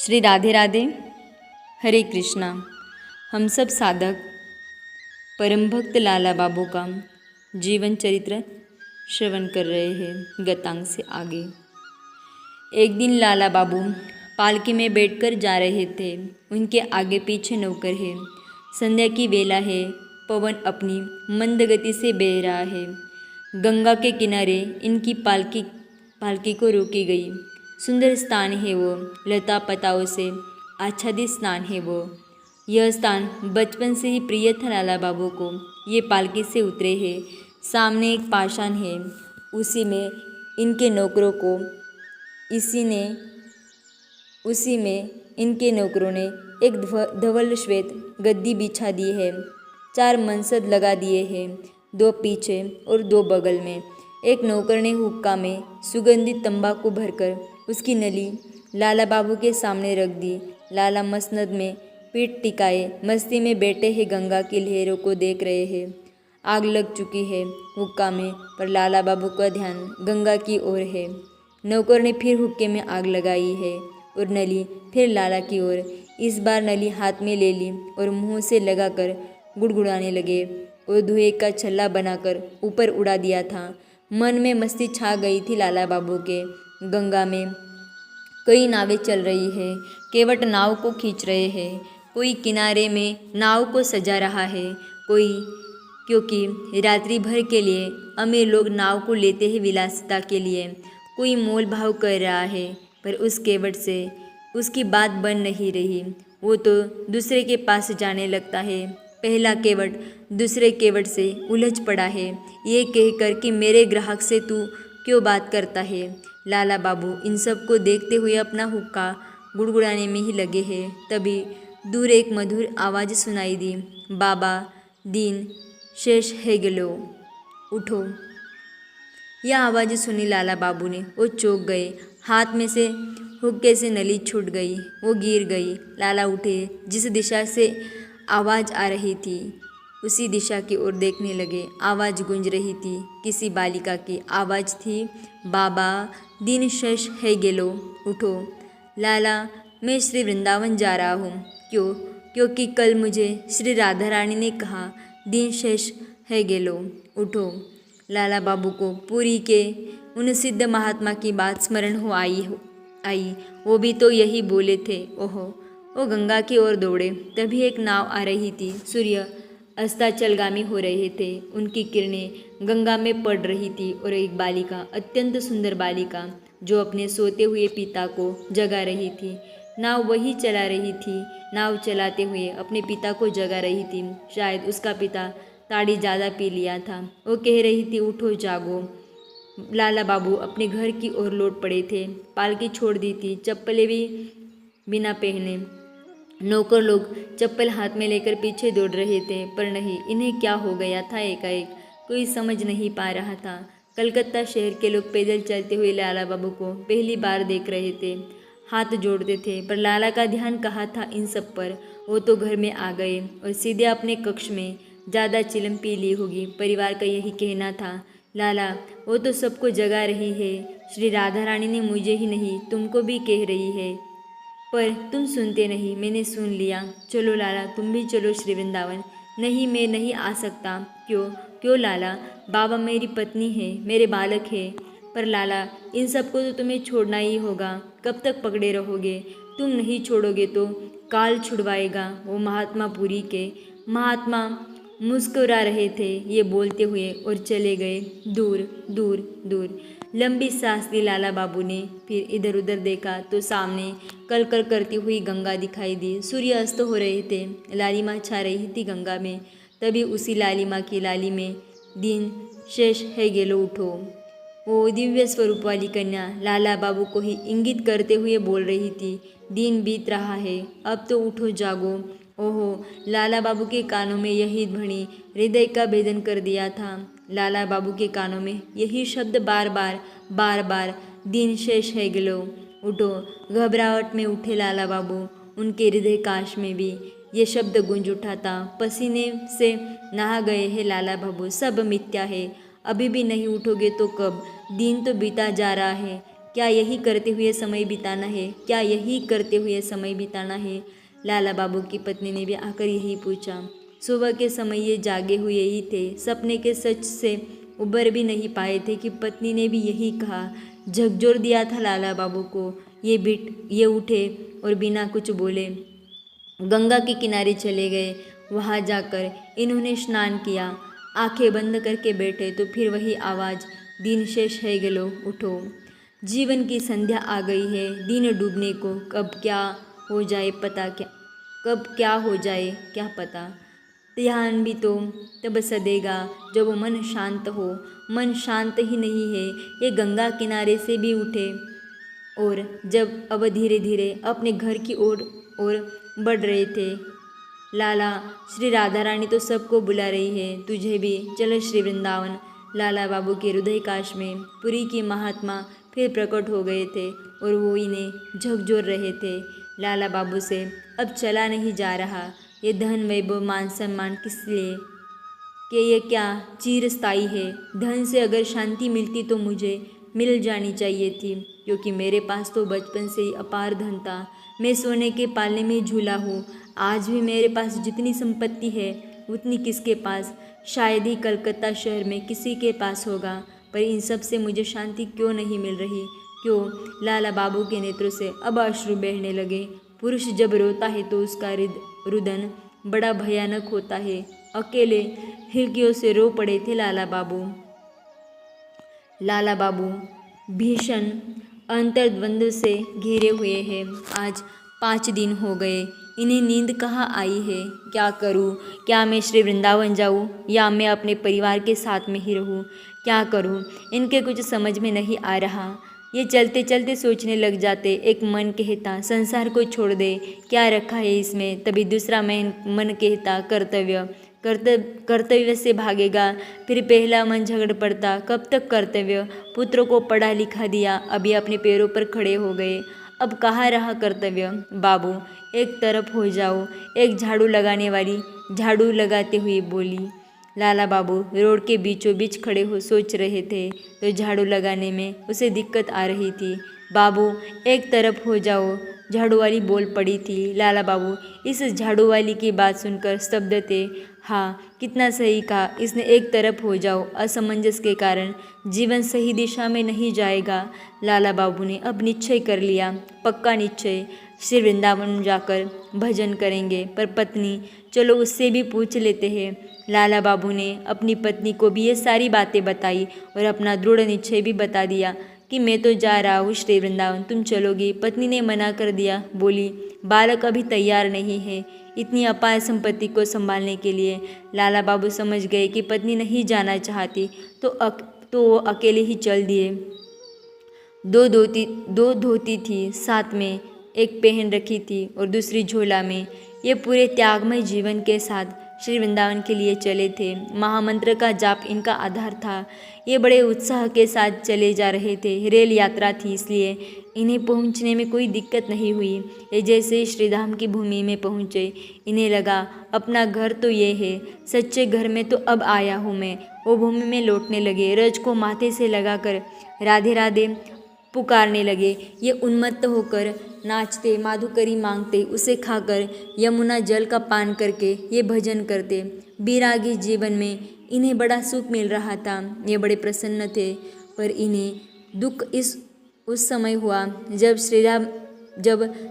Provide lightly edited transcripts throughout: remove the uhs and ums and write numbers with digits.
श्री राधे राधे। हरे कृष्णा। हम सब साधक परम भक्त लाला बाबू का जीवन चरित्र श्रवण कर रहे हैं गतांग से आगे। एक दिन लाला बाबू पालकी में बैठकर जा रहे थे। उनके आगे पीछे नौकर है। संध्या की बेला है। पवन अपनी मंद गति से बह रहा है। गंगा के किनारे इनकी पालकी को रोकी गई। सुंदर स्थान है वो, लता पताओं से आच्छादित स्थान है वो। यह स्थान बचपन से ही प्रिय था लाला बाबू को। ये पालकी से उतरे हैं। सामने एक पाषाण है, उसी में इनके नौकरों को इनके नौकरों ने एक धवल श्वेत गद्दी बिछा दी है। 4 मनसद लगा दिए हैं, 2 पीछे और 2 बगल में। एक नौकर ने हुक्का में सुगंधित तंबाकू भरकर उसकी नली लाला बाबू के सामने रख दी। लाला मसनद में पीठ टिकाए मस्ती में बैठे हैं, गंगा की लहरों को देख रहे हैं। आग लग चुकी है हुक्का में, पर लाला बाबू का ध्यान गंगा की ओर है। नौकर ने फिर हुक्के में आग लगाई है और नली फिर लाला की ओर। इस बार नली हाथ में ले ली और मुंह से लगाकर गुड़गुड़ाने लगे और धुएं का छल्ला बनाकर ऊपर उड़ा दिया था। मन में मस्ती छा गई थी लाला बाबू के। गंगा में कई नावें चल रही है, केवट नाव को खींच रहे हैं। कोई किनारे में नाव को सजा रहा है, कोई, क्योंकि रात्रि भर के लिए अमीर लोग नाव को लेते हैं विलासिता के लिए। कोई मोल भाव कर रहा है, पर उस केवट से उसकी बात बन नहीं रही। वो तो दूसरे के पास जाने लगता है। पहला केवट दूसरे केवट से उलझ पड़ा है, ये कहकर कि मेरे ग्राहक से तू क्यों बात करता है। लाला बाबू इन सब को देखते हुए अपना हुक्का गुड़गुड़ाने में ही लगे हैं। तभी दूर एक मधुर आवाज़ सुनाई दी, बाबा दीन शेष है गेलो, उठो। यह आवाज़ सुनी लाला बाबू ने वो चौंक गए। हाथ में से हुक्के से नली छूट गई, वो गिर गई। लाला उठे, जिस दिशा से आवाज़ आ रही थी उसी दिशा की ओर देखने लगे। आवाज़ गूंज रही थी, किसी बालिका की आवाज़ थी, बाबा दिन शेष है गेलो, उठो। लाला, मैं श्री वृंदावन जा रहा हूँ। क्यों? क्योंकि कल मुझे श्री राधा रानी ने कहा दिन शेष है गेलो, उठो। लाला बाबू को पुरी के उन सिद्ध महात्मा की बात स्मरण हो आई। वो भी तो यही बोले थे। ओहो, वो गंगा की ओर दौड़े। तभी एक नाव आ रही थी। सूर्य अस्ताचलगामी हो रहे थे। उनकी किरणें गंगा में पड़ रही थी और एक बालिका, अत्यंत सुंदर बालिका, जो अपने सोते हुए पिता को जगा रही थी, नाव वही चला रही थी। नाव चलाते हुए अपने पिता को जगा रही थी। शायद उसका पिता ताड़ी ज़्यादा पी लिया था। वो कह रही थी, उठो जागो। लाला बाबू अपने घर की ओर लौट पड़े थे। पालकी छोड़ दी थी, चप्पलें भी बिना पहने। नौकर लोग चप्पल हाथ में लेकर पीछे दौड़ रहे थे, पर नहीं, इन्हें क्या हो गया था एकाएक, कोई समझ नहीं पा रहा था। कलकत्ता शहर के लोग पैदल चलते हुए लाला बाबू को पहली बार देख रहे थे। हाथ जोड़ते थे, पर लाला का ध्यान कहाँ था इन सब पर। वो तो घर में आ गए और सीधे अपने कक्ष में। ज़्यादा चिलम पी ली होगी, परिवार का यही कहना था। लाला, वो तो सबको जगा रही है। श्री राधा रानी ने मुझे ही नहीं तुमको भी कह रही है, पर तुम सुनते नहीं। मैंने सुन लिया। चलो लाला, तुम भी चलो श्री वृंदावन। नहीं, मैं नहीं आ सकता। क्यों? क्यों लाला? बाबा मेरी पत्नी है, मेरे बालक है। पर लाला, इन सबको तो तुम्हें छोड़ना ही होगा। कब तक पकड़े रहोगे? तुम नहीं छोड़ोगे तो काल छुड़वाएगा। वो महात्मा पुरी के महात्मा मुस्कुरा रहे थे ये बोलते हुए और चले गए दूर दूर दूर। लंबी सांस ली लाला बाबू ने। फिर इधर उधर देखा तो सामने कल कल करती हुई गंगा दिखाई दी। सूर्य अस्त हो रहे थे, लालिमा छा रही थी गंगा में। तभी उसी लालिमा की लाली में दिन शेष है गेलो, उठो। वो दिव्य स्वरूप वाली कन्या लाला बाबू को ही इंगित करते हुए बोल रही थी, दिन बीत रहा है, अब तो उठो जागो। ओहो, लाला बाबू के कानों में यही ध्वनि हृदय का भेदन कर दिया था। लाला बाबू के कानों में यही शब्द बार बार दिन शेष है गेलो, उठो। घबराहट में उठे लाला बाबू। उनके हृदय काश में भी ये शब्द गूंज उठा था। पसीने से नहा गए हैं लाला बाबू। सब मिथ्या है। अभी भी नहीं उठोगे तो कब? दिन तो बीता जा रहा है, क्या यही करते हुए समय बिताना है? क्या यही करते हुए समय बिताना है? लाला बाबू की पत्नी ने भी आकर यही पूछा। सुबह के समय ये जागे हुए ही थे, सपने के सच से उबर भी नहीं पाए थे कि पत्नी ने भी यही कहा। झकझोर दिया था लाला बाबू को। ये उठे और बिना कुछ बोले गंगा के किनारे चले गए। वहाँ जाकर इन्होंने स्नान किया। आंखें बंद करके बैठे तो फिर वही आवाज़, दिन शेष है गेलो, उठो। जीवन की संध्या आ गई है, दिन डूबने को। कब क्या हो जाए क्या पता। ध्यान भी तो तब सदेगा जब मन शांत हो। मन शांत ही नहीं है। ये गंगा किनारे से भी उठे और जब अब धीरे धीरे अपने घर की ओर बढ़ रहे थे। लाला, श्री राधा रानी तो सबको बुला रही है, तुझे भी चलो श्री वृंदावन। लाला बाबू के हृदय काश में पुरी की महात्मा फिर प्रकट हो गए थे और वो इन्हें झकझोर रहे थे। लाला बाबू से अब चला नहीं जा रहा। ये धन वैभव मान सम्मान किस लिए कि ये क्या चिरस्थायी है। धन से अगर शांति मिलती तो मुझे मिल जानी चाहिए थी, क्योंकि मेरे पास तो बचपन से ही अपार धन था। मैं सोने के पालने में झूला हूँ। आज भी मेरे पास जितनी संपत्ति है उतनी किसके पास? शायद ही कलकत्ता शहर में किसी के पास होगा। पर इन सब से मुझे शांति क्यों नहीं मिल रही? क्यों? लाला बाबू के नेत्रों से अब अश्रु बहने लगे। पुरुष जब रोता है तो उसका रुदन बड़ा भयानक होता है। अकेले हिलकियों से रो पड़े थे लाला बाबू भीषण अंतर्द्वंद से घिरे हुए हैं। आज 5 दिन हो गए, इन्हें नींद कहाँ आई है? क्या करूँ? क्या मैं श्री वृंदावन जाऊँ या मैं अपने परिवार के साथ में ही रहूँ? क्या करूँ? इनके कुछ समझ में नहीं आ रहा। ये चलते चलते सोचने लग जाते। एक मन कहता संसार को छोड़ दे, क्या रखा है इसमें। तभी दूसरा मन कहता कर्तव्य से भागेगा। फिर पहला मन झगड़ पड़ता, कब तक कर्तव्य? पुत्र को पढ़ा लिखा दिया, अभी अपने पैरों पर खड़े हो गए, अब कहाँ रहा कर्तव्य? बाबू एक तरफ हो जाओ, एक झाड़ू लगाने वाली झाड़ू लगाते हुए बोली। लाला बाबू रोड के बीचों बीच खड़े हो सोच रहे थे तो झाड़ू लगाने में उसे दिक्कत आ रही थी। बाबू एक तरफ हो जाओ, झाड़ू वाली बोल पड़ी थी। लाला बाबू इस झाड़ू वाली की बात सुनकर स्तब्ध थे। हाँ, कितना सही कहा इसने, एक तरफ हो जाओ। असमंजस के कारण जीवन सही दिशा में नहीं जाएगा। लाला बाबू ने अब निश्चय कर लिया, पक्का निश्चय, श्री वृंदावन जाकर भजन करेंगे। पर पत्नी, चलो उससे भी पूछ लेते हैं। लाला बाबू ने अपनी पत्नी को भी ये सारी बातें बताई और अपना दृढ़ निश्चय भी बता दिया कि मैं तो जा रहा हूँ श्री वृंदावन, तुम चलोगी? पत्नी ने मना कर दिया, बोली बालक अभी तैयार नहीं है इतनी अपार संपत्ति को संभालने के लिए। लाला बाबू समझ गए कि पत्नी नहीं जाना चाहती तो वो अकेले ही चल दिए। दो धोती थी, साथ में एक पहन रखी थी और दूसरी झोला में। ये पूरे त्यागमय जीवन के साथ श्री वृंदावन के लिए चले थे। महामंत्र का जाप इनका आधार था। ये बड़े उत्साह के साथ चले जा रहे थे। रेल यात्रा थी, इसलिए इन्हें पहुंचने में कोई दिक्कत नहीं हुई। ये जैसे श्रीधाम की भूमि में पहुंचे, इन्हें लगा अपना घर तो ये है, सच्चे घर में तो अब आया हूँ मैं। वो भूमि में लौटने लगे। रज को माथे से लगाकर राधे राधे पुकारने लगे। ये उन्मत्त होकर नाचते, माधुकरी मांगते, उसे खाकर यमुना जल का पान करके ये भजन करते। बैरागी जीवन में इन्हें बड़ा सुख मिल रहा था। ये बड़े प्रसन्न थे। पर इन्हें दुख उस समय हुआ जब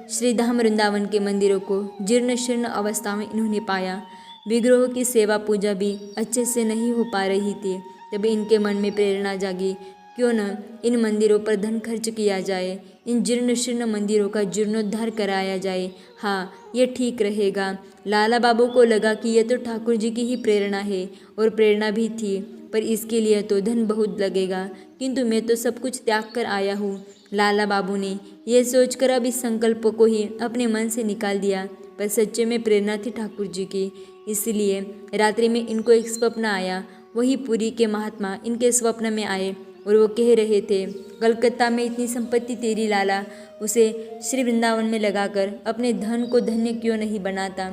श्रीधाम वृंदावन के मंदिरों को जीर्ण शीर्ण अवस्था में इन्होंने पाया। विग्रहों की सेवा पूजा भी अच्छे से नहीं हो पा रही थी। तब इनके मन में प्रेरणा जागी, क्यों न इन मंदिरों पर धन खर्च किया जाए, इन जीर्ण शीर्ण मंदिरों का जीर्णोद्धार कराया जाए। हाँ, ये ठीक रहेगा। लाला बाबू को लगा कि यह तो ठाकुर जी की ही प्रेरणा है, और प्रेरणा भी थी, पर इसके लिए तो धन बहुत लगेगा, किंतु मैं तो सब कुछ त्याग कर आया हूँ। लाला बाबू ने यह सोचकर अब इस संकल्प को ही अपने मन से निकाल दिया। पर सच्चे में प्रेरणा थी ठाकुर जी की। इसलिए रात्रि में इनको एक स्वप्न आया। वही पुरी के महात्मा इनके स्वप्न में आए और वो कह रहे थे, कलकत्ता में इतनी संपत्ति तेरी लाला, उसे श्री वृंदावन में लगाकर अपने धन को धन्य क्यों नहीं बनाता।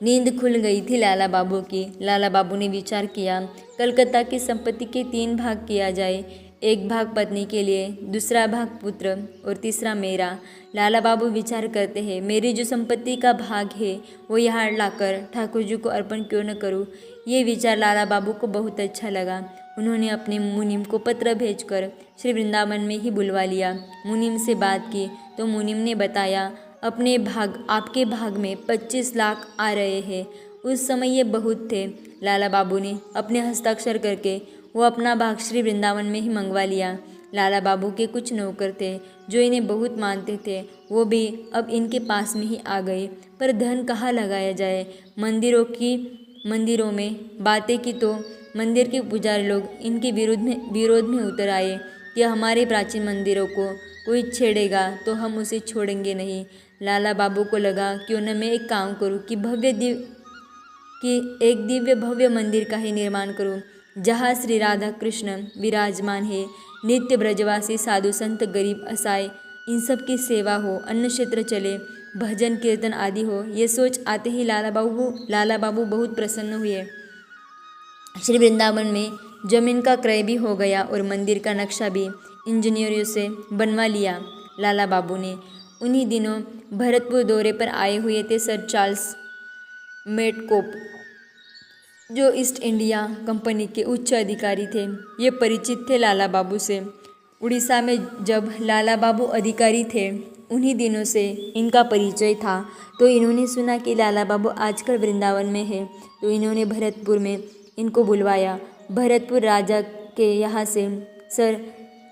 नींद खुल गई थी लाला बाबू की। लाला बाबू ने विचार किया, कलकत्ता की संपत्ति के 3 भाग किया जाए। एक भाग पत्नी के लिए, दूसरा भाग पुत्र और तीसरा मेरा। लाला बाबू विचार करते हैं, मेरी जो संपत्ति का भाग है वो यहाँ लाकर ठाकुर जी को अर्पण क्यों न करूँ। ये विचार लाला बाबू को बहुत अच्छा लगा। उन्होंने अपने मुनीम को पत्र भेजकर श्री वृंदावन में ही बुलवा लिया। मुनीम से बात की तो मुनीम ने बताया, अपने भाग आपके भाग में 25 लाख आ रहे हैं। उस समय ये बहुत थे। लाला बाबू ने अपने हस्ताक्षर करके वो अपना भाग श्री वृंदावन में ही मंगवा लिया। लाला बाबू के कुछ नौकर थे जो इन्हें बहुत मानते थे, वो भी अब इनके पास में ही आ गए। पर धन कहाँ लगाया जाए। मंदिरों में बातें की तो मंदिर के पुजारी लोग इनके विरोध में उतर आए कि हमारे प्राचीन मंदिरों को कोई छेड़ेगा तो हम उसे छोड़ेंगे नहीं। लाला बाबू को लगा क्यों न मैं एक काम करूं कि एक दिव्य भव्य मंदिर का ही निर्माण करूं, जहाँ श्री राधा कृष्ण विराजमान है, नित्य ब्रजवासी साधु संत गरीब असहाय इन सब की सेवा हो, अन्न क्षेत्र चले, भजन कीर्तन आदि हो। ये सोच आते ही लाला बाबू बहुत प्रसन्न हुए। श्री वृंदावन में जमीन का क्रय भी हो गया और मंदिर का नक्शा भी इंजीनियरों से बनवा लिया लाला बाबू ने। उन्हीं दिनों भरतपुर दौरे पर आए हुए थे सर चार्ल्स मेडकोप, जो ईस्ट इंडिया कंपनी के उच्च अधिकारी थे। ये परिचित थे लाला बाबू से। उड़ीसा में जब लाला बाबू अधिकारी थे उन्हीं दिनों से इनका परिचय था। तो इन्होंने सुना कि लाला बाबू आजकल वृंदावन में है, तो इन्होंने भरतपुर में इनको बुलवाया। भरतपुर राजा के यहाँ से सर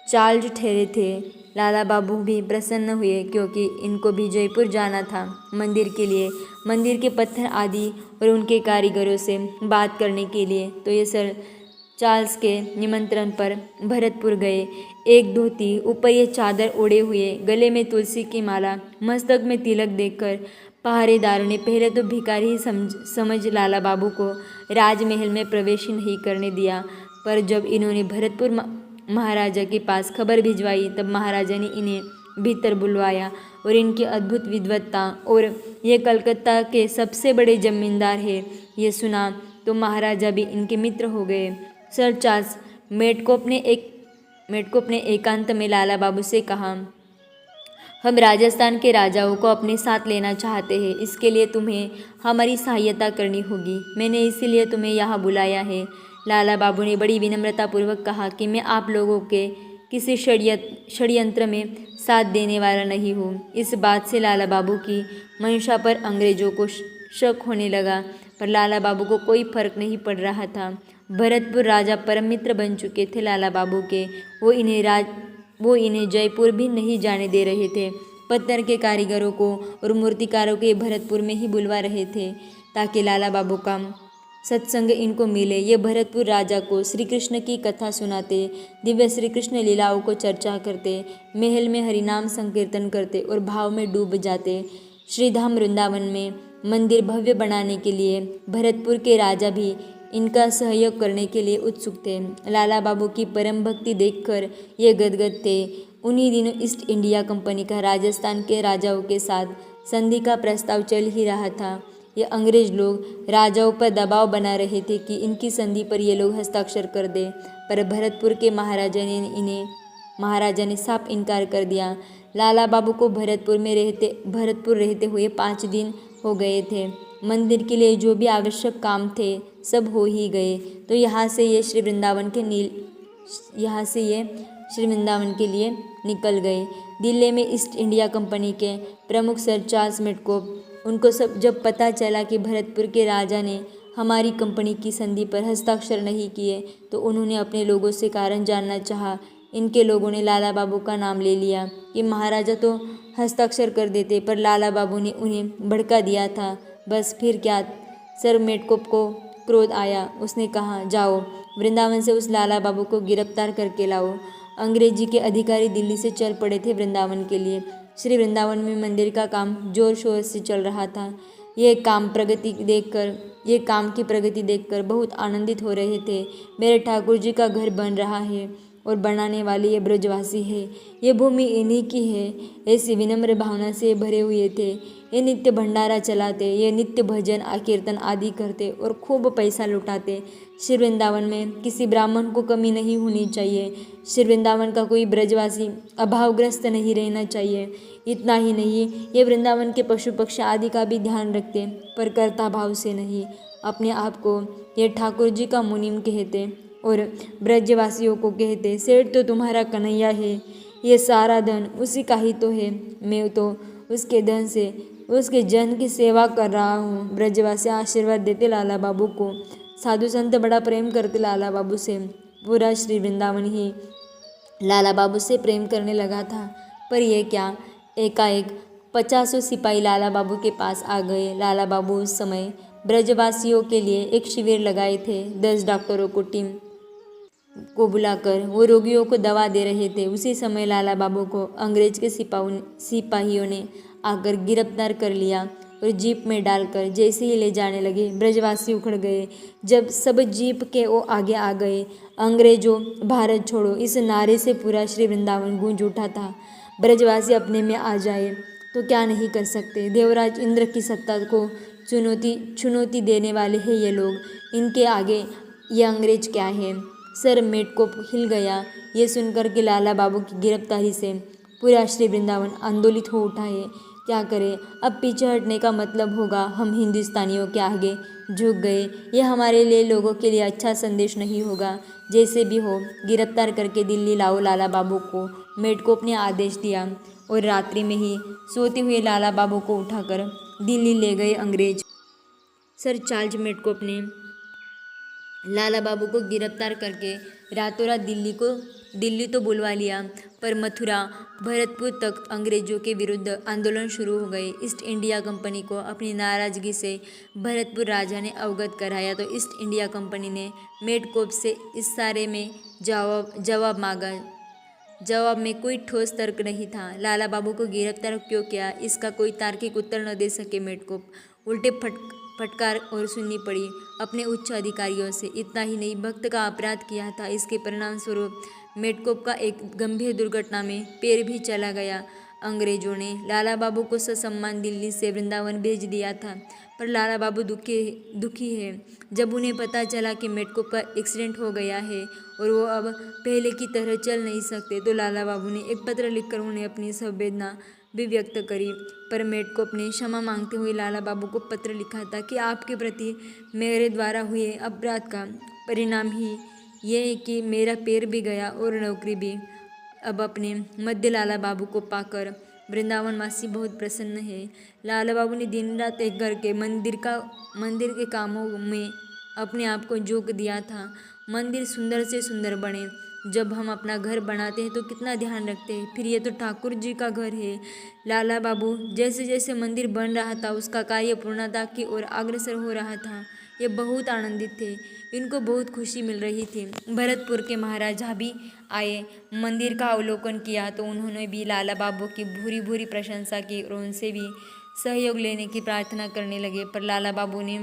चार्ल्स ठहरे थे। लाला बाबू भी प्रसन्न हुए क्योंकि इनको भी जयपुर जाना था मंदिर के लिए, मंदिर के पत्थर आदि और उनके कारीगरों से बात करने के लिए। तो ये सर चार्ल्स के निमंत्रण पर भरतपुर गए। एक धोती, ऊपर ये चादर ओढ़े हुए, गले में तुलसी की माला, मस्तक में तिलक देखकर पहरेदारों ने पहले तो भिखारी ही समझ लाला बाबू को राजमहल में प्रवेश ही नहीं करने दिया। पर जब इन्होंने भरतपुर महाराजा के पास खबर भिजवाई तब महाराजा ने इन्हें भीतर बुलवाया और इनकी अद्भुत विद्वत्ता और ये कलकत्ता के सबसे बड़े जमींदार हैं ये सुना तो महाराजा भी इनके मित्र हो गए। सर चार्ल्स मेडकोप ने एकांत में लाला बाबू से कहा, हम राजस्थान के राजाओं को अपने साथ लेना चाहते हैं, इसके लिए तुम्हें हमारी सहायता करनी होगी। मैंने इसीलिए तुम्हें यहाँ बुलाया है। लाला बाबू ने बड़ी विनम्रतापूर्वक कहा कि मैं आप लोगों के किसी षड्यंत्र में साथ देने वाला नहीं हूँ। इस बात से लाला बाबू की मंशा पर अंग्रेजों को शक होने लगा, पर लाला बाबू को कोई फर्क नहीं पड़ रहा था। भरतपुर राजा परम मित्र बन चुके थे लाला बाबू के। वो इन्हें जयपुर भी नहीं जाने दे रहे थे। पत्थर के कारीगरों को और मूर्तिकारों के भरतपुर में ही बुलवा रहे थे ताकि लाला बाबू का सत्संग इनको मिले। ये भरतपुर राजा को श्री कृष्ण की कथा सुनाते, दिव्य श्री कृष्ण लीलाओं को चर्चा करते, महल में हरिनाम संकीर्तन करते और भाव में डूब जाते। श्रीधाम वृंदावन में मंदिर भव्य बनाने के लिए भरतपुर के राजा भी इनका सहयोग करने के लिए उत्सुक थे। लाला बाबू की परम भक्ति देखकर ये गदगद थे। उन्हीं दिनों ईस्ट इंडिया कंपनी का राजस्थान के राजाओं के साथ संधि का प्रस्ताव चल ही रहा था। ये अंग्रेज लोग राजाओं पर दबाव बना रहे थे कि इनकी संधि पर ये लोग हस्ताक्षर कर दे, पर भरतपुर के महाराजा ने साफ इनकार कर दिया। लाला बाबू को भरतपुर रहते हुए 5 दिन हो गए थे। मंदिर के लिए जो भी आवश्यक काम थे सब हो ही गए। तो यहाँ से ये श्री वृंदावन के लिए निकल गए। दिल्ली में ईस्ट इंडिया कंपनी के प्रमुख सर चार्ल्स मेडकोप, उनको जब पता चला कि भरतपुर के राजा ने हमारी कंपनी की संधि पर हस्ताक्षर नहीं किए तो उन्होंने अपने लोगों से कारण जानना चाहा। इनके लोगों ने लाला बाबू का नाम ले लिया कि महाराजा तो हस्ताक्षर कर देते, पर लाला बाबू ने उन्हें भड़का दिया था। बस फिर क्या, सर मेडकोप को क्रोध आया। उसने कहा, जाओ वृंदावन से उस लाला बाबू को गिरफ्तार करके लाओ। अंग्रेजी के अधिकारी दिल्ली से चल पड़े थे वृंदावन के लिए। श्री वृंदावन में मंदिर का काम जोर शोर से चल रहा था। ये काम की प्रगति देखकर बहुत आनंदित हो रहे थे। मेरे ठाकुर जी का घर बन रहा है, और बनाने वाले ये ब्रजवासी है। ये भूमि इन्हीं की है। ऐसी विनम्र भावना से भरे हुए थे। ये नित्य भंडारा चलाते, ये नित्य भजन कीर्तन आदि करते और खूब पैसा लुटाते। श्री वृंदावन में किसी ब्राह्मण को कमी नहीं होनी चाहिए। श्री वृंदावन का कोई ब्रजवासी अभावग्रस्त नहीं रहना चाहिए। इतना ही नहीं, ये वृंदावन के पशु पक्षी आदि का भी ध्यान रखते, पर कर्ता भाव से नहीं। अपने आप को ये ठाकुर जी का मुनीम कहते और ब्रजवासियों को कहते, सेठ तो तुम्हारा कन्हैया है, ये सारा धन उसी का ही तो है। मैं तो उसके धन से उसके जन की सेवा कर रहा हूँ। ब्रजवासी आशीर्वाद देते लाला बाबू को। साधु संत बड़ा प्रेम करते लाला बाबू से। पूरा श्री वृंदावन ही लाला बाबू से प्रेम करने लगा था। पर यह क्या, एकाएक 50 सिपाही लाला बाबू के पास आ गए। लाला बाबू उस समय ब्रजवासियों के लिए एक शिविर लगाए थे। 10 डॉक्टरों को टीम को बुलाकर वो रोगियों को दवा दे रहे थे। उसी समय लाला बाबू को अंग्रेज के सिपाहियों ने आकर गिरफ्तार कर लिया और जीप में डालकर जैसे ही ले जाने लगे, ब्रजवासी उखड़ गए। जब सब जीप के वो आगे आ गए, अंग्रेजों भारत छोड़ो इस नारे से पूरा श्री वृंदावन गूंज उठा था। ब्रजवासी अपने में आ जाए तो क्या नहीं कर सकते। देवराज इंद्र की सत्ता को चुनौती देने वाले हैं ये लोग। इनके आगे ये अंग्रेज क्या है। सर मेटकोप हिल गया ये सुनकर कि लाला बाबू की गिरफ्तारी से पूरा श्री वृंदावन आंदोलित हो उठा है। क्या करें, अब पीछे हटने का मतलब होगा हम हिंदुस्तानियों के आगे झुक गए। ये हमारे लिए लोगों के लिए अच्छा संदेश नहीं होगा। जैसे भी हो गिरफ्तार करके दिल्ली लाओ लाला बाबू को। मेटकोप ने आदेश दिया और रात्रि में ही सोते हुए लाला बाबू को उठाकर दिल्ली ले गए अंग्रेज। सर चार्ल्स मेटकोप ने लाला बाबू को गिरफ्तार करके रातों रात दिल्ली तो बुलवा लिया, पर मथुरा भरतपुर तक अंग्रेजों के विरुद्ध आंदोलन शुरू हो गए। ईस्ट इंडिया कंपनी को अपनी नाराजगी से भरतपुर राजा ने अवगत कराया तो ईस्ट इंडिया कंपनी ने मेटकोप से इस सारे में जवाब मांगा। जवाब में कोई ठोस तर्क नहीं था। लाला बाबू को गिरफ्तार क्यों किया, इसका कोई तार्किक उत्तर न दे सके मेटकोप। उल्टे फटकार और सुननी पड़ी अपने उच्च अधिकारियों से। इतना ही नहीं, भक्त का अपराध किया था। इसके परिणाम स्वरूप मेटकोप का एक गंभीर दुर्घटना में पैर भी चला गया। अंग्रेजों ने लाला बाबू को ससम्मान दिल्ली से वृंदावन भेज दिया था, पर लाला बाबू दुखी है। जब उन्हें पता चला कि मेटकोप का एक्सीडेंट हो गया है और वो अब पहले की तरह चल नहीं सकते, तो लाला बाबू ने एक पत्र लिखकर उन्हें अपनी संवेदना भी व्यक्त करी। पर मेटकोप ने क्षमा मांगते हुए लाला बाबू को पत्र लिखा था कि आपके प्रति मेरे द्वारा हुए अपराध का परिणाम ही ये है कि मेरा पैर भी गया और नौकरी भी। अब अपने मध्य लाला बाबू को पाकर वृंदावनवासी बहुत प्रसन्न है। लाला बाबू ने दिन रात एक करके मंदिर के कामों में अपने आप को झोंक दिया था। मंदिर सुंदर से सुंदर बने। जब हम अपना घर बनाते हैं तो कितना ध्यान रखते हैं, फिर ये तो ठाकुर जी का घर है। लाला बाबू जैसे जैसे मंदिर बन रहा था उसका कार्य पूर्णता की ओर अग्रसर हो रहा था। ये बहुत आनंदित थे, इनको बहुत खुशी मिल रही थी। भरतपुर के महाराजा भी आए, मंदिर का अवलोकन किया तो उन्होंने भी लाला बाबू की भूरी भूरी प्रशंसा की और उनसे भी सहयोग लेने की प्रार्थना करने लगे। पर लाला बाबू ने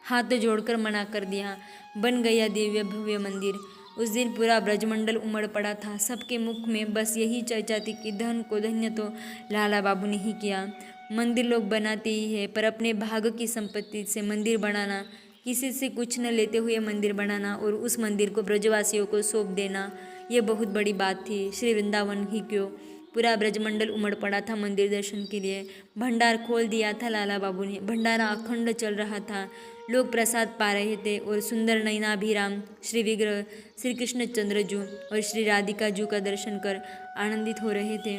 हाथ जोड़कर मना कर दिया। बन गया दिव्य भव्य मंदिर। उस दिन पूरा ब्रजमंडल उमड़ पड़ा था। सबके मुख में बस यही चर्चा थी कि धन को धन्य तो लाला बाबू ने ही किया। मंदिर लोग बनाते ही है, पर अपने भाग की संपत्ति से मंदिर बनाना, किसी से कुछ न लेते हुए मंदिर बनाना और उस मंदिर को ब्रजवासियों को सौंप देना, ये बहुत बड़ी बात थी। श्री वृंदावन ही क्यों, पूरा ब्रजमंडल उमड़ पड़ा था मंदिर दर्शन के लिए। भंडार खोल दिया था लाला बाबू ने। भंडारा अखंड चल रहा था। लोग प्रसाद पा रहे थे और सुंदर नयनाभिराम श्री विग्रह श्री कृष्णचंद्र जू और श्री राधिका जू का दर्शन कर आनंदित हो रहे थे।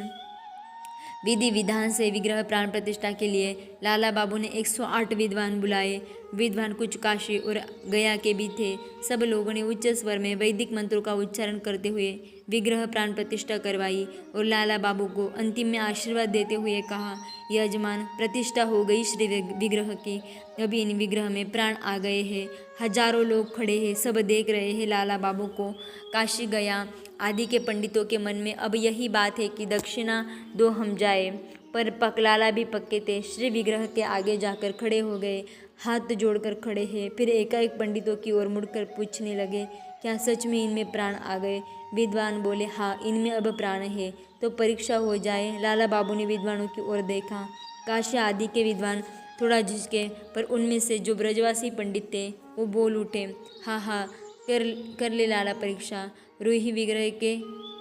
विधि विधान से विग्रह प्राण प्रतिष्ठा के लिए लाला बाबू ने 108 विद्वान बुलाए। विद्वान कुछ काशी और गया के भी थे। सब लोगों ने उच्च स्वर में वैदिक मंत्रों का उच्चारण करते हुए विग्रह प्राण प्रतिष्ठा करवाई और लाला बाबू को अंतिम में आशीर्वाद देते हुए कहा, यजमान, प्रतिष्ठा हो गई श्री विग्रह की। अभी इन विग्रह में प्राण आ गए हैं। हजारों लोग खड़े हैं, सब देख रहे हैं लाला बाबू को। काशी गया आदि के पंडितों के मन में अब यही बात है कि दक्षिणा दो हम जाए, पर पकलाला भी पक्के थे। श्री विग्रह के आगे जाकर खड़े हो गए, हाथ जोड़कर खड़े हैं। फिर एकाएक पंडितों की ओर मुड़कर पूछने लगे, क्या सच में इनमें प्राण आ गए? विद्वान बोले, हाँ, इनमें अब प्राण है, तो परीक्षा हो जाए। लाला बाबू ने विद्वानों की ओर देखा। काशी आदि के विद्वान थोड़ा झिझके, पर उनमें से जो ब्रजवासी पंडित थे वो बोल उठे, हाँ हाँ, कर ले लाला परीक्षा, रुई विग्रह के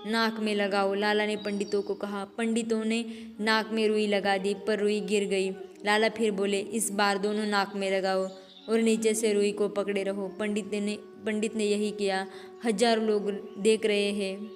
नाक में लगाओ। लाला ने पंडितों को कहा। पंडितों ने नाक में रुई लगा दी, पर रुई गिर गई। लाला फिर बोले, इस बार दोनों नाक में लगाओ और नीचे से रुई को पकड़े रहो। पंडित ने यही किया। हजारों लोग देख रहे हैं।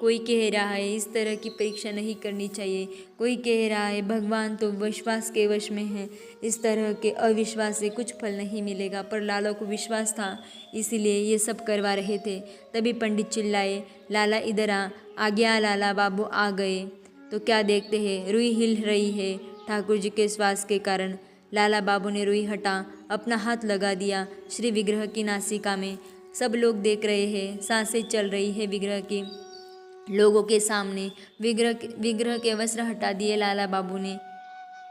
कोई कह रहा है इस तरह की परीक्षा नहीं करनी चाहिए, कोई कह रहा है भगवान तो विश्वास के वश में है, इस तरह के अविश्वास से कुछ फल नहीं मिलेगा। पर लाला को विश्वास था, इसीलिए ये सब करवा रहे थे। तभी पंडित चिल्लाए, लाला इधर आ गया। लाला बाबू आ गए तो क्या देखते हैं, रुई हिल रही है ठाकुर जी के श्वास के कारण। लाला बाबू ने रुई हटा अपना हाथ लगा दिया श्री विग्रह की नासिका में। सब लोग देख रहे हैं, सांसें चल रही है विग्रह की। लोगों के सामने विग्रह के वस्त्र हटा दिए लाला बाबू ने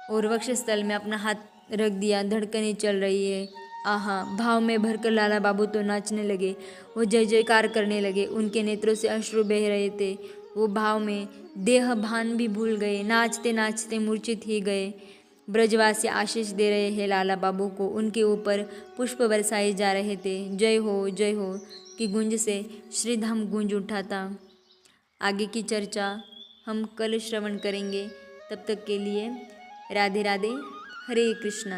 और वक्षस्थल में अपना हाथ रख दिया। धड़कनें चल रही है। आहा, भाव में भरकर लाला बाबू तो नाचने लगे। वो जय जयकार करने लगे। उनके नेत्रों से अश्रु बह रहे थे। वो भाव में देह भान भी भूल गए। नाचते नाचते मूर्छित ही गए। ब्रजवासी आशीष दे रहे हैं लाला बाबू को। उनके ऊपर पुष्प बरसाए जा रहे थे। जय हो की गूंज से श्रीधाम गूंज उठा था। आगे की चर्चा हम कल श्रवण करेंगे। तब तक के लिए राधे राधे, हरे कृष्णा।